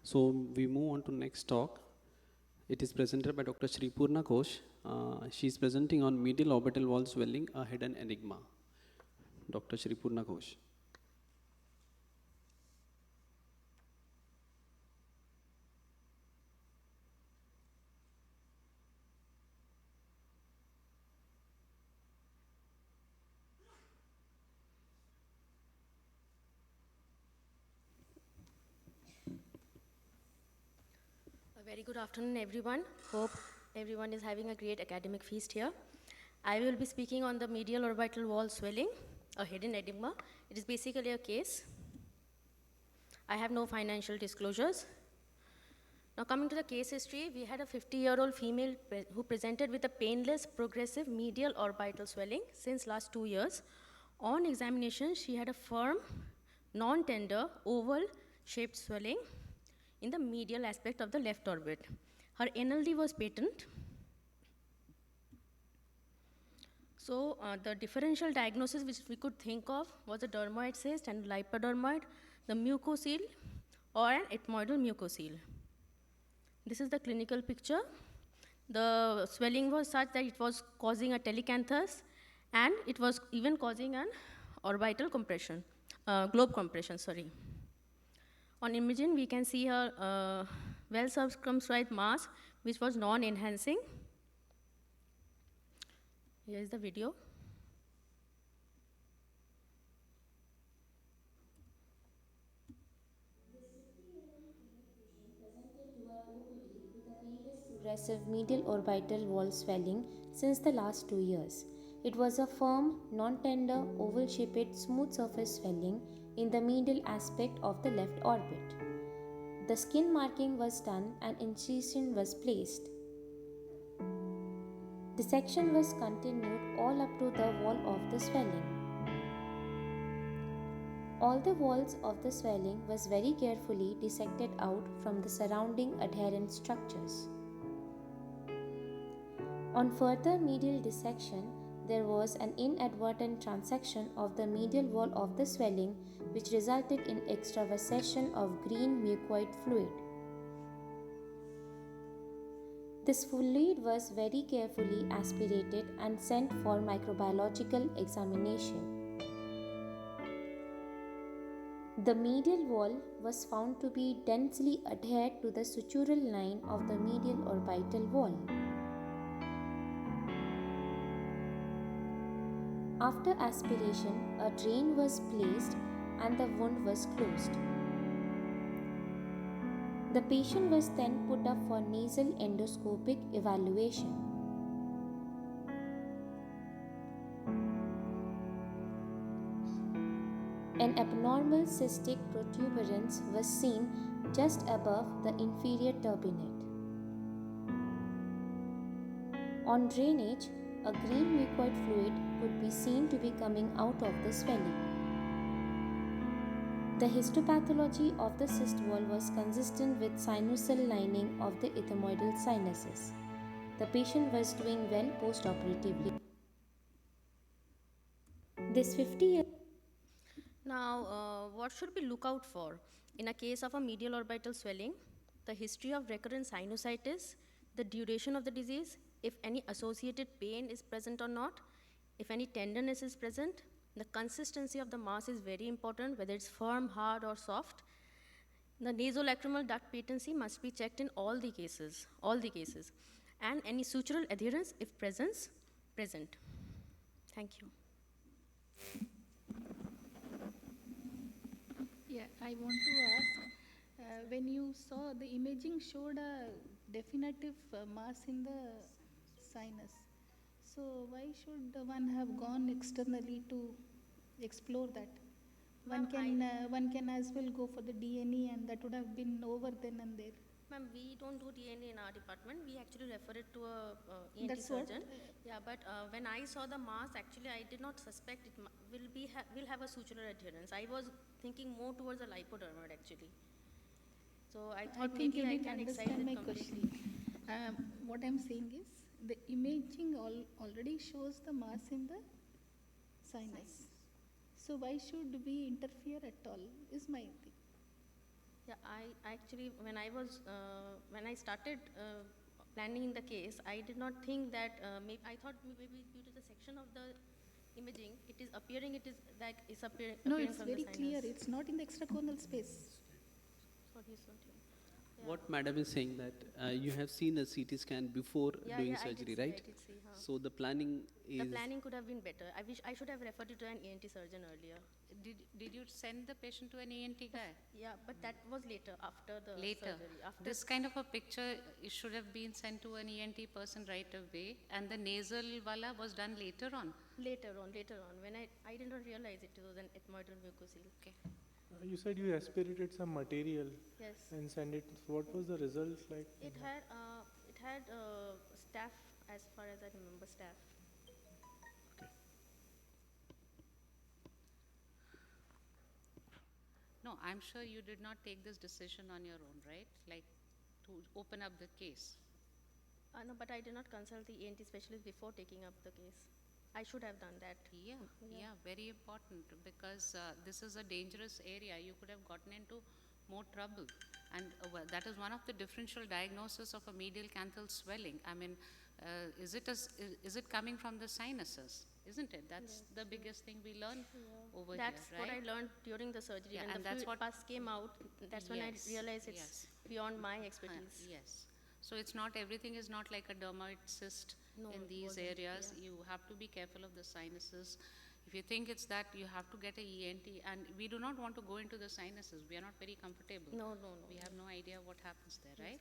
So we move on to next talk. It is presented by Dr. Shripurna Ghosh. She is presenting on medial orbital wall swelling, a hidden enigma. Dr. Shripurna Ghosh. A very good afternoon, everyone. Hope everyone is having a great academic feast here. I will be speaking on the medial orbital wall swelling, a hidden enigma. It is basically a case. I have no financial disclosures. Now coming to the case history, we had a 50-year-old female who presented with a painless progressive medial orbital swelling since last 2 years. On examination, she had a firm, non-tender, oval-shaped swelling in the medial aspect of the left orbit. Her NLD was patent. So the differential diagnosis which we could think of was a dermoid cyst and lipodermoid, the mucocele or an ethmoidal mucocele. This is the clinical picture. The swelling was such that it was causing a telecanthus and it was even causing an orbital compression, globe compression, sorry. On imaging, we can see her well circumscribed mass, which was non-enhancing. Here is the video. Progressive medial orbital wall swelling since the last 2 years. It was a firm, non-tender, oval-shaped, smooth surface swelling in the medial aspect of the left orbit. The skin marking was done and incision was placed. Dissection was continued all up to the wall of the swelling. All the walls of the swelling was very carefully dissected out from the surrounding adherent structures. On further medial dissection, there was an inadvertent transection of the medial wall of the swelling, which resulted in extravasation of green mucoid fluid. This fluid was very carefully aspirated and sent for microbiological examination. The medial wall was found to be densely adhered to the sutural line of the medial orbital wall. After aspiration, a drain was placed and the wound was closed. The patient was then put up for nasal endoscopic evaluation. An abnormal cystic protuberance was seen just above the inferior turbinate. On drainage, a green mucoid fluid could be seen to be coming out of the swelling. The histopathology of the cyst wall was consistent with sinusal lining of the ethmoidal sinuses. The patient was doing well post-operatively. This 50-year. Now, what should we look out for in a case of a medial orbital swelling? The history of recurrent sinusitis, the duration of the disease, if any associated pain is present or not, if any tenderness is present. The consistency of the mass is very important, whether it's firm, hard, or soft. The nasolacrimal duct patency must be checked in all the cases, and any sutural adherence, if present. Thank you. Yeah, I want to ask, when you saw the imaging showed a definitive mass in the sinus. So why should one have gone externally to explore that? One can as well go for the DNA, and that would have been over then and there. Ma'am, we don't do DNA in our department. We actually refer it to a ENT That's surgeon. what? Yeah, but when I saw the mass, actually I did not suspect it will have a sutural adherence. I was thinking more towards a lipodermoid actually. So I thought think maybe you I didn't can excise understand it my completely. question. What I'm saying is the imaging already shows the mass in the sinus. So why should we interfere at all is my thing. Yeah, I actually, when I started planning the case, I did not think that, I thought maybe due to the section of the imaging, it is like, it's No, appearing it's from very the clear. sinus. It's not in the extracorneal space. Sorry, it's not here. Yeah. What madam is saying that you have seen a CT scan before doing I surgery, did see, right? I did see, huh. So the planning The is planning could have been better. I wish I should have referred it to an ENT surgeon earlier. Did you send the patient to an ENT guy? Yeah, but that was later, after the Later. surgery. After This kind of a picture it should have been sent to an ENT person right away, and the nasal wala was done later on. later on, when I did not realize it was an ethmoidal mucosal. Okay. You said you aspirated some material Yes. and sent it. What was the result like? It had staph, as far as I remember, staph. No, I'm sure you did not take this decision on your own, right? Like to open up the case. No, but I did not consult the ENT specialist before taking up the case. I should have done that. Yeah, very important, because this is a dangerous area. You could have gotten into more trouble. And well, that is one of the differential diagnosis of a medial canthal swelling. I mean, is it coming from the sinuses? Isn't it? That's the biggest thing we learn over That's here, what right? I learned during the surgery. Yeah, when and the that's fluid what- pus came out, that's when I Yes, realized it's yes. beyond my expertise. Yes. So it's not, everything is not like a dermoid cyst No, in it these wasn't, areas. yeah. You have to be careful of the sinuses. If you think it's that, you have to get a ENT, and we do not want to go into the sinuses. We are not very comfortable. No. We have no idea what happens there, right?